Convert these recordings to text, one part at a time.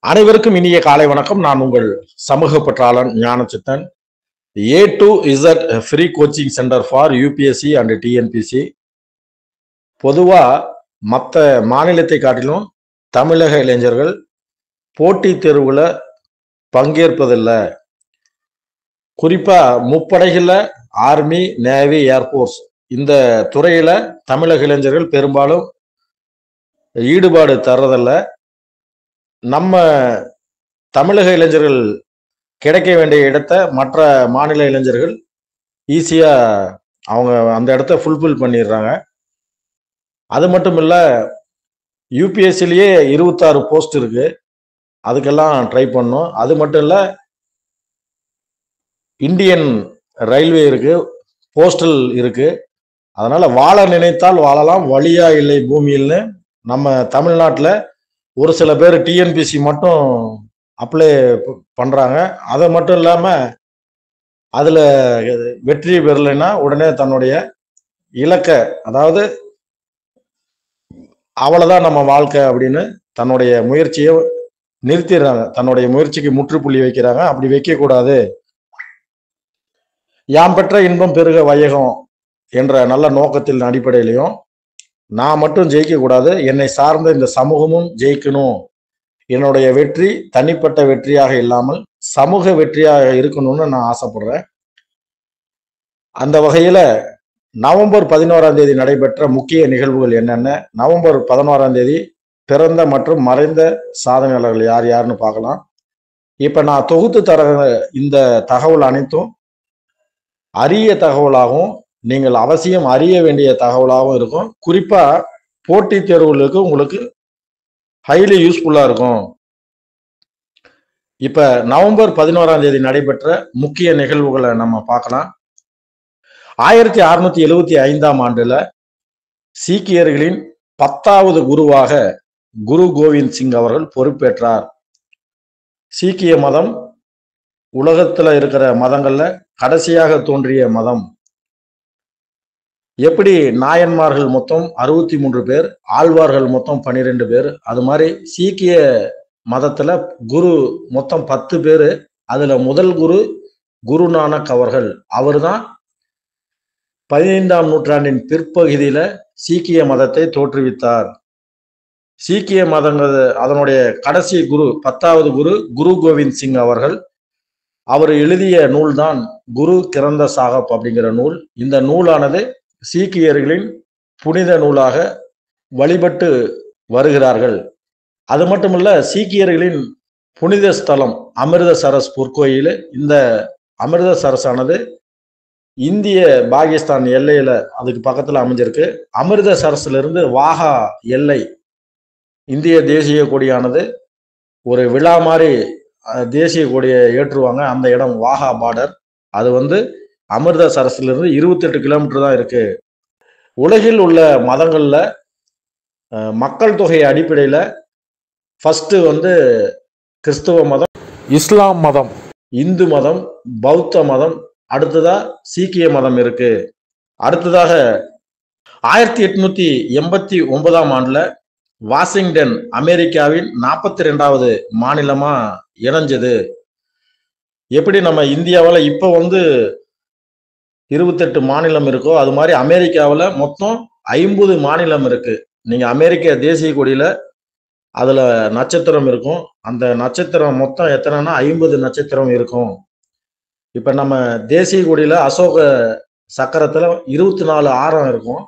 அனைவருக்கும் இனிய காலை வணக்கம். நான் உங்கள் சமூக பற்றாளன் Gnanachithan. A to Z free coaching centre for UPSC and TNPSC. பொதுவா மற்ற மாநிலத்தை காட்டிலும் தமிழக இளைஞர்கள் போட்டித் தேர்வுல பங்கேற்பதில்லை. குறிப்பா முப்படைகள்ல ஆர்மி, நேவி, ஏர்போர்ஸ் இந்த துறையில தமிழக இளைஞர்கள் பெரும்பாலும் ஈடுபாடு தர்றதில்ல. நம்ம தமிழக இளைஞர்கள் கிடைக்க வேண்டிய இடத்த மற்ற மாநில இளைஞர்கள் ஈஸியா அவங்க அந்த இடத்த ஃபுல்ஃபில் பண்ணிடுறாங்க. அது மட்டும் இல்ல, யூபிஎஸ்சிலேயே 26 போஸ்ட் இருக்கு, அதுக்கெல்லாம் ட்ரை பண்ணோம். அது மட்டும் இல்ல, இந்தியன் ரயில்வே இருக்கு, போஸ்டல் இருக்கு. அதனால வாழ நினைத்தால் வாழலாம், வழியா இல்லை பூமியில்னு நம்ம தமிழ்நாட்டில் ஒரு சில பேர் டிஎன்பிசி மட்டும் அப்ளை பண்றாங்க. அதை மட்டும் இல்லாம அதுல வெற்றி பெறலைன்னா உடனே தன்னுடைய இலக்க, அதாவது அவ்வளவுதான் நம்ம வாழ்க்கை அப்படின்னு தன்னுடைய முயற்சியை நிறுத்திடுறாங்க, தன்னுடைய முயற்சிக்கு முற்றுப்புள்ளி வைக்கிறாங்க. அப்படி வைக்க கூடாது. யாம் பெற்ற இன்பம் பெருக வையகம் என்ற நல்ல நோக்கத்தின் அடிப்படையிலையும் நான் மட்டும் ஜெயிக்க கூடாது, என்னை சார்ந்த இந்த சமூகமும் ஜெயிக்கணும், என்னுடைய வெற்றி தனிப்பட்ட வெற்றியாக இல்லாமல் சமூக வெற்றியாக இருக்கணும்னு நான் ஆசைப்படுறேன். அந்த வகையில நவம்பர் 11ஆம் தேதி நடைபெற்ற முக்கிய நிகழ்வுகள் என்னென்ன, நவம்பர் 11ஆம் தேதி பிறந்த மற்றும் மறைந்த சாதனையாளர்கள் யார் யாருன்னு பார்க்கலாம். இப்ப நான் தொகுத்து தர இந்த தகவல் அனைத்தும் அரிய தகவலாகவும் நீங்கள் அவசியம் அறிய வேண்டிய தகவலாகவும் இருக்கும். குறிப்பா போட்டித் தேர்வுகளுக்கு உங்களுக்கு ஹைலி யூஸ்ஃபுல்லா இருக்கும். இப்ப நவம்பர் 11ஆம் தேதி நடைபெற்ற முக்கிய நிகழ்வுகளை நம்ம பார்க்கலாம். 1675ஆம் ஆண்டுல சீக்கியர்களின் 10வது குருவாக குரு கோவிந்த் சிங் அவர்கள் பொறுப்பேற்றார். சீக்கிய மதம் உலகத்துல இருக்கிற மதங்கள்ல கடைசியாக தோன்றிய மதம். எப்படி நாயன்மார்கள் மொத்தம் 63 பேர், ஆழ்வார்கள் மொத்தம் 12 பேர், அது மாதிரி சீக்கிய மதத்துல குரு மொத்தம் 10 பேரு. அதுல முதல் குரு குருநானக் அவர்கள். அவர் தான் 15ஆம் நூற்றாண்டின் பிற்பகுதியில சீக்கிய மதத்தை தோற்றுவித்தார். சீக்கிய மதங்கள் அதனுடைய கடைசி குரு 10வது குரு குரு கோவிந்த் சிங் அவர்கள். அவர் எழுதிய நூல் தான் குரு கிரந்த சாஹப் அப்படிங்கிற நூல். இந்த நூலானது சீக்கியர்களின் புனித நூலாக வழிபட்டு வருகிறார்கள். அது மட்டுமல்ல, சீக்கியர்களின் புனித ஸ்தலம் அமிர்தசரஸ் பொற்கோயில். இந்த அமிர்தசரஸானது இந்திய பாகிஸ்தான் எல்லையில அதுக்கு பக்கத்துல அமைஞ்சிருக்கு. அமிர்தசரஸ்ல இருந்து வாகா எல்லை இந்திய தேசிய கொடியானது ஒரு விழா மாதிரி தேசிய கொடியை ஏற்றுவாங்க. அந்த இடம் வாகா பார்டர். அது அமிர்தசரஸ்ல இருந்து 28 கிலோமீட்டர் தான் இருக்கு. உலகில் உள்ள மதங்கள்ல மக்கள் தொகை அடிப்படையில ஃபர்ஸ்ட் கிறிஸ்துவ மதம், இஸ்லாம் மதம், இந்து மதம், பௌத்த மதம், அடுத்ததா சீக்கிய மதம் இருக்கு. அடுத்ததாக 1889ஆம் ஆண்டுல வாஷிங்டன் அமெரிக்காவின் 42வது மாநிலமா இணைஞ்சது. எப்படி நம்ம இந்தியாவில் இப்போ 28 மாநிலம் இருக்கோ, அது மாதிரி அமெரிக்காவில் மொத்தம் 50 மாநிலம் இருக்கு. நீங்க அமெரிக்க தேசிய கொடியில அதுல நட்சத்திரம் இருக்கும். அந்த நட்சத்திரம் மொத்தம் எத்தனைன்னா 50 நட்சத்திரம் இருக்கும். இப்ப நம்ம தேசிய கொடியில அசோக சக்கரத்துல 24 ஆரம் இருக்கும்.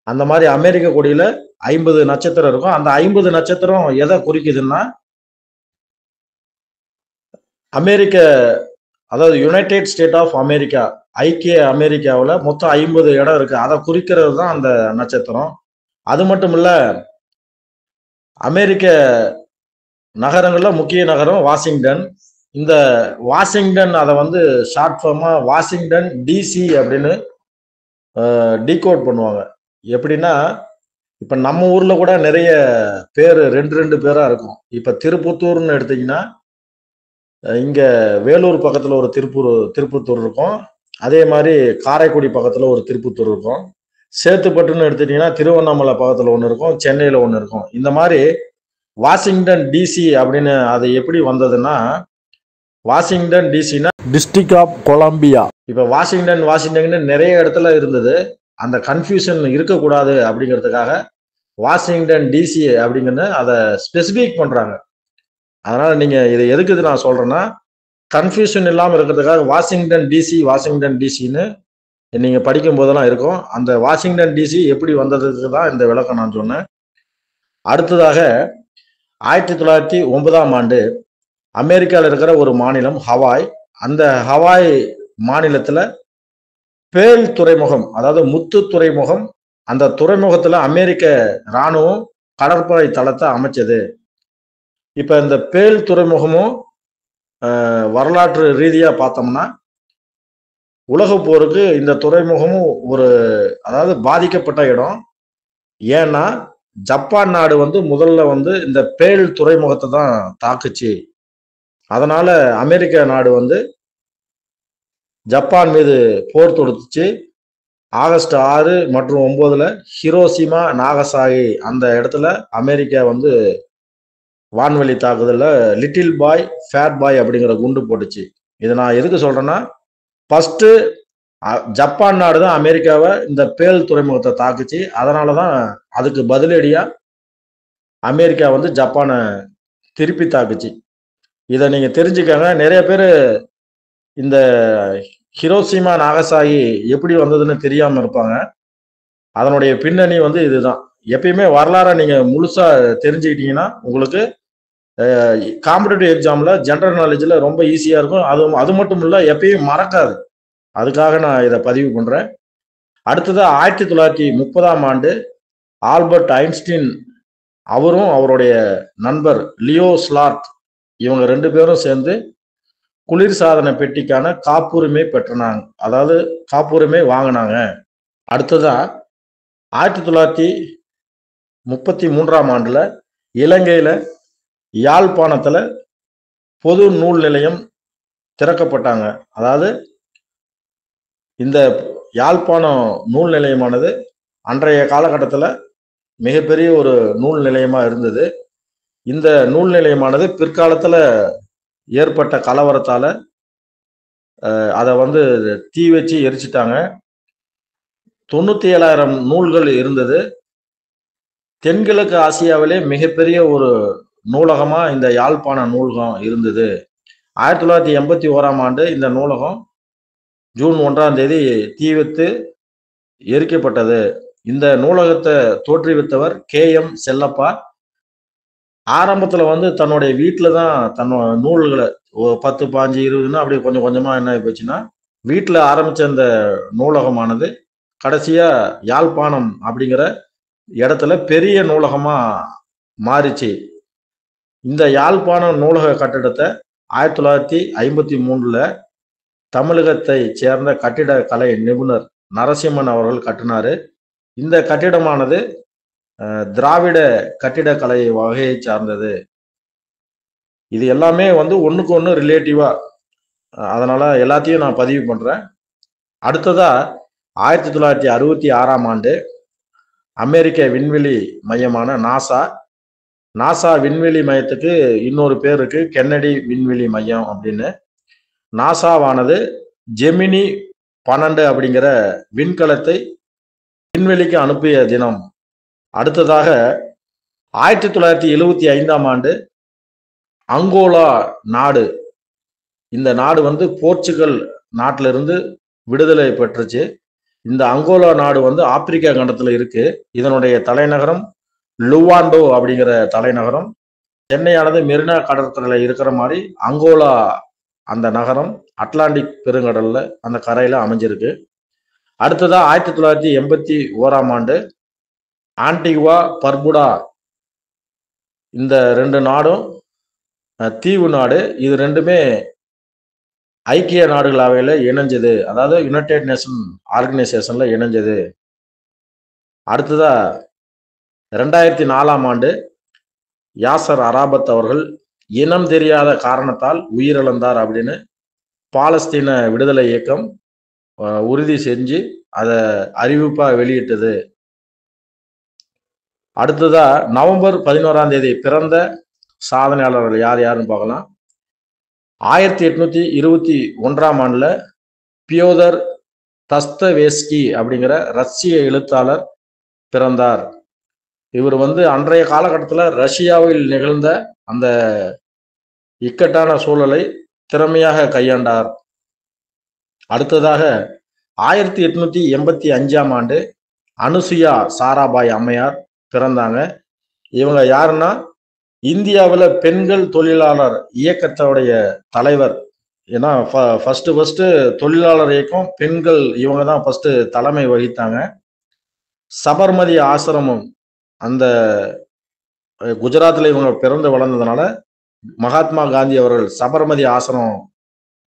அந்த மாதிரி அமெரிக்க கொடியில 50 நட்சத்திரம் இருக்கும். அந்த 50 நட்சத்திரம் எதை குறிக்குதுன்னா, அமெரிக்க, அதாவது யுனைடெட் ஸ்டேட் ஆஃப் அமெரிக்கா, ஐக்கிய அமெரிக்காவில் மொத்தம் 50 இடம் இருக்கு. அதை குறிக்கிறது தான் அந்த நட்சத்திரம். அது மட்டும் இல்ல, அமெரிக்க நகரங்கள்ல முக்கிய நகரம் வாஷிங்டன். இந்த வாஷிங்டன் அதை ஷார்ட் ஃபார்மா வாஷிங்டன் டிசி அப்படின்னு டீகோட் பண்ணுவாங்க. எப்படின்னா, இப்ப நம்ம ஊர்ல கூட நிறைய பேர் ரெண்டு பேரா இருக்கும். இப்ப திருப்பத்தூர்னு எடுத்தீங்கன்னா, இங்க வேலூர் பக்கத்துல ஒரு திருப்பத்தூர் இருக்கும். அதே மாதிரி காரைக்குடி பக்கத்துல ஒரு திருப்பத்தூர் இருக்கும். சேத்துப்பட்டுன்னு எடுத்துட்டீங்கன்னா திருவண்ணாமலை பக்கத்துல ஒன்று இருக்கும், சென்னையில ஒன்று இருக்கும். இந்த மாதிரி வாஷிங்டன் டிசி அப்படின்னு அது எப்படி வந்ததுன்னா, வாஷிங்டன் டிசினா டிஸ்ட்ரிக்ட் ஆஃப் கொலம்பியா. இப்ப வாஷிங்டன் நிறைய இடத்துல இருந்தது. அந்த கன்ஃபியூஷன் இருக்கக்கூடாது அப்படிங்கிறதுக்காக வாஷிங்டன் டிசி அப்படிங்கன்னு அதை ஸ்பெசிஃபிக் பண்றாங்க. அதனால நீங்க இதை எதுக்கு இது நான் சொல்றேன்னா, கன்ஃபியூஷன் இல்லாமல் இருக்கிறதுக்காக வாஷிங்டன் டிசின்னு நீங்க படிக்கும் போதெல்லாம் இருக்கும். அந்த வாஷிங்டன் டிசி எப்படி வந்ததுக்கு தான் இந்த விளக்கம் நான் சொன்னேன். அடுத்ததாக 1909ஆம் ஆண்டு அமெரிக்காவில் இருக்கிற ஒரு மாநிலம் ஹவாய். அந்த ஹவாய் மாநிலத்துல பேல் துறைமுகம், அதாவது முத்து துறைமுகம், அந்த துறைமுகத்துல அமெரிக்க இராணுவம் கடற்படை தளத்தை அமைச்சது. இப்ப இந்த பேல் துறைமுகமும் வரலாற்று ரீதியா பார்த்தோம்னா உலக போருக்கு இந்த துறைமுகமும் அதாவது பாதிக்கப்பட்ட இடம். ஏன்னா ஜப்பான் நாடு முதல்ல இந்த பேல் துறைமுகத்தை தான் தாக்குச்சு. அதனால அமெரிக்க நாடு ஜப்பான் மீது போர் தொடுத்துச்சு. ஆகஸ்ட் 6 மற்றும் 9 ஹிரோஷிமா நாகசாகி அந்த இடத்துல அமெரிக்கா வான்வெளி தாக்குதல்ல லிட்டில் பாய் ஃபேட் பாய் அப்படிங்கிற குண்டு போட்டுச்சு. இதை நான் எதுக்கு சொல்றேன்னா, ஃபர்ஸ்ட் ஜப்பான் நாடு தான் அமெரிக்காவை இந்த பேல் துறைமுகத்தை தாக்குச்சு. அதனாலதான் அதுக்கு பதிலடியா அமெரிக்கா ஜப்பானை திருப்பி தாக்குச்சு. இதை நீங்க தெரிஞ்சுக்கங்க. நிறைய பேர் இந்த ஹிரோஷிமா நாகசாகி எப்படி வந்ததுன்னு தெரியாம இருப்பாங்க. அதனுடைய பின்னணி இதுதான். எப்பயுமே வரலாறை நீங்க முழுசா தெரிஞ்சுக்கிட்டீங்கன்னா உங்களுக்கு காம்படிட்டிவ் எக்ஸாம்ல ஜெனரல் நாலேஜ்ல ரொம்ப ஈஸியா இருக்கும். அது மட்டும் இல்ல, எப்பயும் மறக்காது. அதுக்காக நான் இதை பதிவு பண்றேன். அடுத்தது 1930ஆம் ஆண்டு ஆல்பர்ட் ஐன்ஸ்டீன் அவரும் அவருடைய நண்பர் லியோ ஸ்லார்க் இவங்க 2 பேரும் சேர்ந்து குளிர்சாதன பெட்டிக்கான காப்புரிமை பெற்றனாங்க, அதாவது காப்புரிமை வாங்கினாங்க. அடுத்ததா 1933ஆம் ஆண்டுல இலங்கையில யாழ்ப்பாணத்துல பொது நூல் நிலையம் திறக்கப்பட்டாங்க. அதாவது இந்த யாழ்ப்பாணம் நூல் நிலையமானது அன்றைய காலகட்டத்தில் மிகப்பெரிய ஒரு நூல் நிலையமா இருந்தது. இந்த நூல் நிலையமானது பிற்காலத்துல ஏற்பட்ட கலவரத்தால அதை தீ வச்சு எரிச்சிட்டாங்க. 97,000 நூல்கள் இருந்தது. தென்கிழக்கு ஆசியாவிலே மிகப்பெரிய ஒரு நூலகமா இந்த யாழ்ப்பாண நூலகம் இருந்தது. 1981ஆம் ஆண்டு இந்த நூலகம் ஜூன் 1ஆம் தேதி தீ வைத்து எரிக்கப்பட்டது. இந்த நூலகத்தை தோற்றுவித்தவர் KM செல்லப்பா. ஆரம்பத்துல தன்னுடைய வீட்டுல தான் தன்னோட நூல்களை 10, 15, 20ன்னு அப்படி கொஞ்சம் கொஞ்சமா என்ன போச்சுன்னா, வீட்டுல ஆரம்பிச்ச அந்த நூலகமானது கடைசியா யாழ்ப்பாணம் அப்படிங்கிற இடத்துல பெரிய நூலகமா மாறிச்சு. இந்த யாழ்ப்பாணம் நூலக கட்டிடத்தை 1953ல தமிழகத்தை சேர்ந்த கட்டிட கலை நிபுணர் நரசிம்மன் அவர்கள் கட்டினாரு. இந்த கட்டிடமானது திராவிட கட்டிடக்கலை வகையை சார்ந்தது. இது எல்லாமே ஒண்ணுக்கு ஒண்ணு ரிலேட்டிவா, அதனால எல்லாத்தையும் நான் பதிவு பண்றேன். அடுத்ததா 1966ஆம் ஆண்டு அமெரிக்க விண்வெளி மையமான நாசா விண்வெளி மையத்துக்கு இன்னொரு பேர் இருக்கு, கென்னடி விண்வெளி மையம் அப்படின்னு. நாசாவானது ஜெமினி 12 அப்படிங்கிற விண்கலத்தை விண்வெளிக்கு அனுப்பிய தினம். அடுத்ததாக 1975ஆம் ஆண்டு அங்கோலா நாடு, இந்த நாடு போர்ச்சுகல் நாட்டிலிருந்து விடுதலை பெற்றுச்சு. இந்த அங்கோலா நாடு ஆப்பிரிக்கா கண்டத்துல இருக்கு. இதனுடைய தலைநகரம் லுவாண்டோ அப்படிங்கிற தலைநகரம். சென்னையானது மெரினா கடற்கரையில இருக்கிற மாதிரி அங்கோலா அந்த நகரம் அட்லாண்டிக் பெருங்கடல்ல அந்த கரையில அமைஞ்சிருக்கு. அடுத்ததா 1981ஆம் ஆண்டு ஆன்டிகுவா பர்புடா, இந்த 2 நாடும் தீவு நாடு. இது ரெண்டுமே ஐக்கிய நாடுகள் அவையில இணைஞ்சது, அதாவது யுனைடெட் நேஷன் ஆர்கனைசேஷன்ல இணைஞ்சது. அடுத்ததா 2004ஆம் ஆண்டு யாசர் அரபாத் அவர்கள் இனம் தெரியாத காரணத்தால் உயிரிழந்தார் அப்படின்னு பாலஸ்தீன விடுதலை இயக்கம் உறுதி செஞ்சு அதை அறிவிப்பா வெளியிட்டது. அடுத்ததா நவம்பர் 11ஆம் தேதி பிறந்த சாதனையாளர்கள் யார் யாருன்னு பார்க்கலாம். 1821ஆம் ஆண்டுல பியோதர் தஸ்தவேஸ்கி அப்படிங்கிற ரஷ்ய எழுத்தாளர் பிறந்தார். இவர் அன்றைய காலகட்டத்தில் ரஷ்யாவில் நிகழ்ந்த அந்த இக்கட்டான சூழலை திறமையாக கையாண்டார். அடுத்ததாக 1885ஆம் ஆண்டு அனுசுயா சாராபாய் அம்மையார் பிறந்தாங்க. இவங்க யாருன்னா இந்தியாவில் பெண்கள் தொழிலாளர் இயக்கத்தோடைய தலைவர். ஏன்னா ஃபர்ஸ்ட் தொழிலாளர் இயக்கம் பெண்கள் இவங்க தான் ஃபர்ஸ்ட் தலைமை வகித்தாங்க. சபர்மதி ஆசிரமம் அந்த குஜராத்தில் இவங்க பிறந்து வளர்ந்ததுனால மகாத்மா காந்தி அவர்கள் சபர்மதி ஆசிரமம்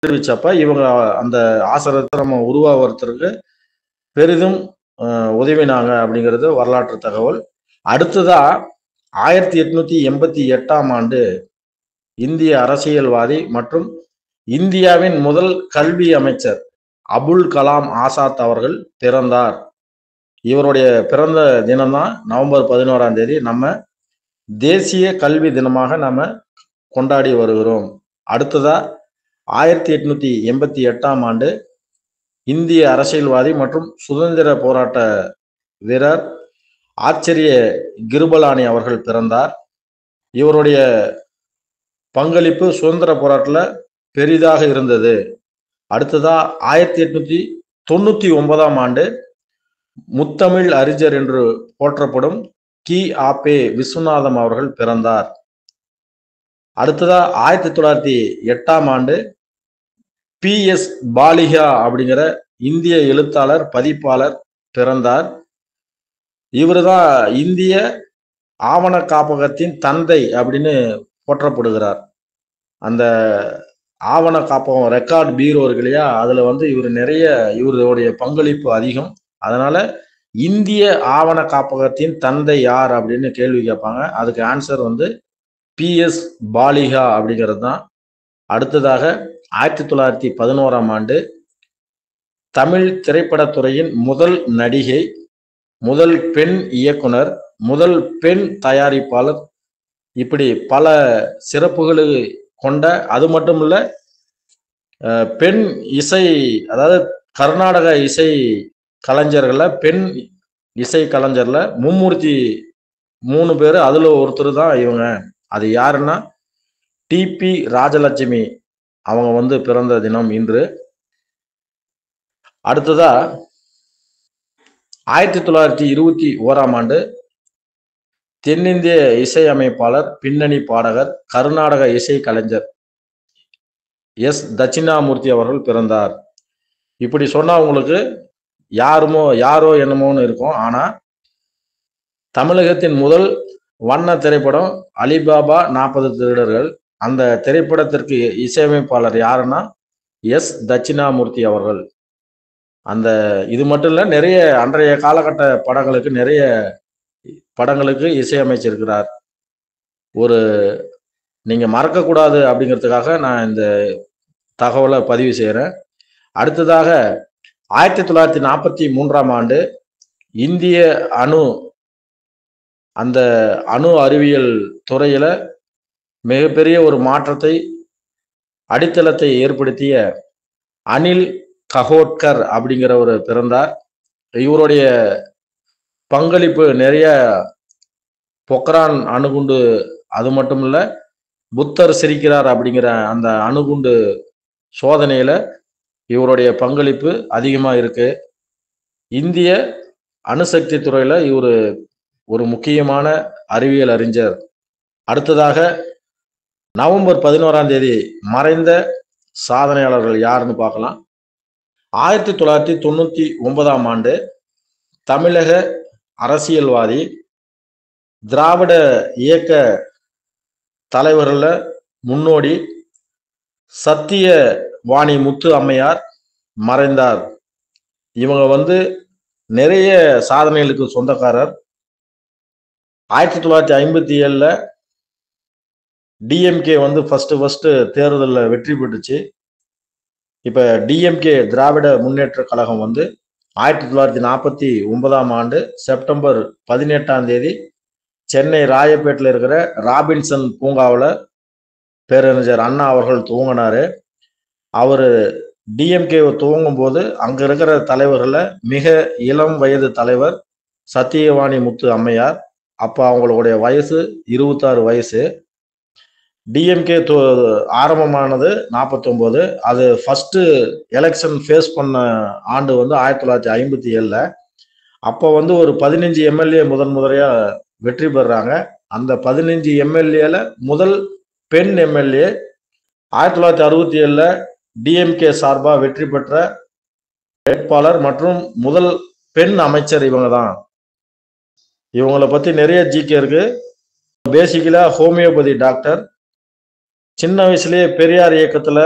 தெரிவிச்சப்ப இவங்க அந்த ஆசிரமம் உருவாகிறதுக்கு பெரிதும் உதவினாங்க அப்படிங்கிறது வரலாற்று தகவல். அடுத்ததா 1888ஆம் ஆண்டு இந்திய அரசியல்வாதி மற்றும் இந்தியாவின் முதல் கல்வி அமைச்சர் அபுல் கலாம் ஆசாத் அவர்கள் பிறந்தார். இவருடைய பிறந்த தினம்தான் நவம்பர் 11ஆம் தேதி நம்ம தேசிய கல்வி தினமாக நம்ம கொண்டாடி வருகிறோம். அடுத்ததா 1888ஆம் ஆண்டு இந்திய அரசியல்வாதி மற்றும் சுதந்திர போராட்ட வீரர் ஆச்சரிய கிருபலானி அவர்கள் பிறந்தார். இவருடைய பங்களிப்பு சுதந்திர போராட்டத்தில் பெரிதாக இருந்தது. அடுத்ததா 1899ஆம் ஆண்டு முத்தமிழ் அறிஞர் என்று போற்றப்படும் கி. ஆ. விஸ்வநாதம் அவர்கள் பிறந்தார். அடுத்ததா 1908ஆம் ஆண்டு P.S. பாலிகா அப்படிங்கிற இந்திய எழுத்தாளர் பதிப்பாளர் பிறந்தார். இவர் தான் இந்திய ஆவண காப்பகத்தின் தந்தை அப்படின்னு போற்றப்படுகிறார். அந்த ஆவண காப்பகம் ரெக்கார்ட் பீரோ இருக்கு இல்லையா, அதுல இவருடைய பங்களிப்பு அதிகம். அதனால இந்திய ஆவண காப்பகத்தின் தந்தை யார் அப்படின்னு கேள்வி கேட்பாங்க. அதுக்கு ஆன்சர் P.S. பாலிகா அப்படிங்கிறது தான். அடுத்ததாக 1911ஆம் ஆண்டு தமிழ் திரைப்படத்துறையின் முதல் நடிகை, முதல் பெண் இயக்குனர், முதல் பெண் தயாரிப்பாளர், இப்படி பல சிறப்புகளை கொண்ட, அது மட்டும் இல்ல பெண் இசை, அதாவது கர்நாடக இசை கலைஞர்கள்ல பெண் இசை கலைஞர்ல மும்மூர்த்தி 3 பேர், அதுல ஒருத்தர் தான் இவங்க. அது யாருன்னா T.P. ராஜலட்சுமி அவங்க பிறந்த தினம் இன்று. அடுத்ததா 1921ஆம் ஆண்டு தென்னிந்திய இசையமைப்பாளர், பின்னணி பாடகர், கர்நாடக இசை கலைஞர் எஸ். தட்சிணாமூர்த்தி அவர்கள் பிறந்தார். இப்படி சொன்னா உங்களுக்கு யாரோ என்னமோன்னு இருக்கும். ஆனா தமிழகத்தின் முதல் வண்ண திரைப்படம் அலிபாபா 40 திருடர்கள். அந்த திரைப்படத்திற்கு இசையமைப்பாளர் யாருன்னா எஸ். தட்சிணாமூர்த்தி அவர்கள். இது மட்டும் இல்ல, நிறைய அன்றைய காலகட்ட நிறைய படங்களுக்கு இசையமைச்சிருக்கிறார். நீங்க மறக்கக்கூடாது அப்படிங்கிறதுக்காக நான் இந்த தகவலை பதிவு செய்யறேன். அடுத்ததாக 1943ஆம் ஆண்டு இந்திய அணு அறிவியல் துறையில மிகப்பெரிய ஒரு மாற்றத்தை, அடித்தளத்தை ஏற்படுத்திய அனில் ககோட்கர் அப்படிங்கிறவர் பிறந்தார். இவருடைய பங்களிப்பு நிறைய பொக்ரான் அணுகுண்டு, அது மட்டும் இல்ல புத்தர் சிரிக்கிறார் அப்படிங்கிற அந்த அணுகுண்டு சோதனையில இவருடைய பங்களிப்பு அதிகமா இருக்கு. இந்திய அணுசக்தி துறையில இவர் ஒரு முக்கியமான அறிவியல் அறிஞர். அடுத்ததாக நவம்பர் 11ஆம் தேதி மறைந்த சாதனையாளர்கள் யாருன்னு பார்க்கலாம். 1999ஆம் ஆண்டு தமிழக அரசியல்வாதி, திராவிட இயக்க தலைவர்கள முன்னோடி சத்திய வாணி முத்து அம்மையார் மறைந்தார். இவங்க நிறைய சாதனைகளுக்கு சொந்தக்காரர். 1957ல டிஎம்கே ஃபர்ஸ்ட் தேர்தலில் வெற்றி பெற்றுச்சு. இப்ப டிஎம்கே திராவிட முன்னேற்ற கழகம் 1949ஆம் ஆண்டு செப்டம்பர் 18ஆம் தேதி சென்னை ராயப்பேட்டில் இருக்கிற ராபின்சன் பூங்காவில் பேரறிஞர் அண்ணா அவர்கள் துவங்கினாரு. அவர் டிஎம்கே துவங்கும் போது அங்க இருக்கிற தலைவர்களை மிக இளம் வயது தலைவர் சத்தியவாணி முத்து அம்மையார். அப்ப அவங்களுடைய வயசு 26 வயசு. டிஎம்கே ஆரம்பமானது 49. அது ஃபர்ஸ்ட் எலெக்ஷன் ஃபேஸ் பண்ண ஆண்டு வந்து 1957. அப்போ வந்து ஒரு 15 எம்எல்ஏ முதன்முறையா வெற்றி பெறாங்க. அந்த 15 எம்எல்ஏல முதல் பெண் எம்எல்ஏ 1967 டிஎம்கே சார்பா வெற்றி பெற்ற வேட்பாளர் மற்றும் முதல் பெண் அமைச்சர் இவங்க தான். இவங்களை பத்தி நிறைய ஜிகே இருக்கு. பேசிக்கலா ஹோமியோபதி டாக்டர். சின்ன வயசுலயே பெரியார் இயக்கத்துல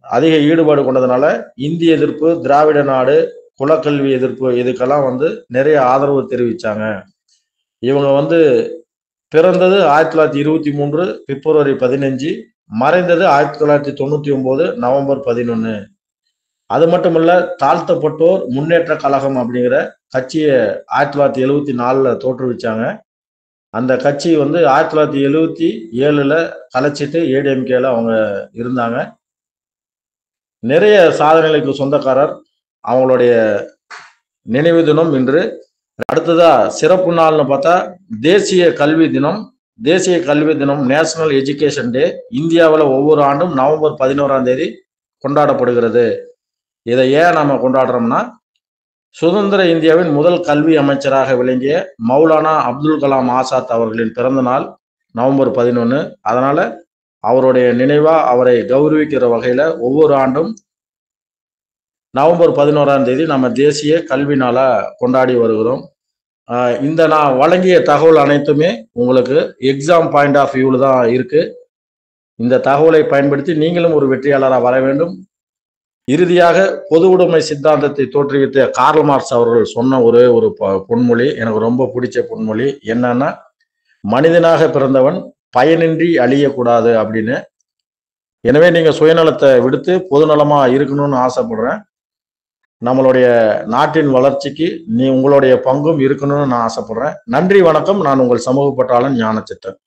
அதிக ஈடுபாடு கொண்டதுனால இந்திய எதிர்ப்பு, திராவிட நாடு, குலக்கல்வி எதிர்ப்பு இதுக்கெல்லாம் வந்து நிறைய ஆதரவு தெரிவிச்சாங்க. இவங்க வந்து பிறந்தது 1923 பிப்ரவரி 15, மறைந்தது 1999 நவம்பர் 11. அது மட்டும் இல்ல, தாழ்த்தப்பட்டோர் முன்னேற்ற கழகம் அப்படிங்கிற கட்சியை 1974 தோற்றுவிச்சாங்க. அந்த கட்சி வந்து 1977 கலைச்சிட்டு ஏடிஎம்கேல அவங்க இருந்தாங்க. நிறைய சாதனைகளுக்கு சொந்தக்காரர். அவங்களுடைய நினைவு தினம் இன்று. அடுத்ததா சிறப்பு நாள்னு பார்த்தா தேசிய கல்வி தினம். தேசிய கல்வி தினம் நேஷனல் எஜுகேஷன் டே இந்தியாவில் ஒவ்வொரு ஆண்டும் நவம்பர் 11 கொண்டாடப்படுகிறது. இதை ஏன் நாம கொண்டாடுறோம்னா, சுதந்திர இந்தியாவின் முதல் கல்வி அமைச்சராக விளங்கிய மௌலானா அப்துல் கலாம் ஆசாத் அவர்களின் பிறந்த நாள் நவம்பர் 11. அதனால அவருடைய நினைவா அவரை கௌரவிக்கிற வகையில ஒவ்வொரு ஆண்டும் நவம்பர் 11 நம்ம தேசிய கல்வி நாளா கொண்டாடி வருகிறோம். இந்த நான் வழங்கிய தகவல் அனைத்துமே உங்களுக்கு எக்ஸாம் பாயிண்ட் ஆஃப் வியூல தான் இருக்கு. இந்த தகவலை பயன்படுத்தி நீங்களும் ஒரு வெற்றியாளராக வர வேண்டும். இறுதியாக பொது உடைமை சித்தாந்தத்தை தோற்றுவித்த கார்ல் மார்க்ஸ் அவர்கள் சொன்ன ஒரே ஒரு பொன்மொழி எனக்கு ரொம்ப பிடிச்ச பொன்மொழி என்னன்னா, மனிதனாக பிறந்தவன் பயனின்றி அழியக்கூடாது அப்படின்னு. எனவே நீங்க சுயநலத்தை விடுத்து பொதுநலமா இருக்கணும்னு ஆசைப்படுறேன். நம்மளுடைய நாட்டின் வளர்ச்சிக்கு உங்களுடைய பங்கும் இருக்கணும்னு நான் ஆசைப்படுறேன். நன்றி, வணக்கம். நான் உங்கள் சமூக பற்றாளன் ஞானச்சித்தன்.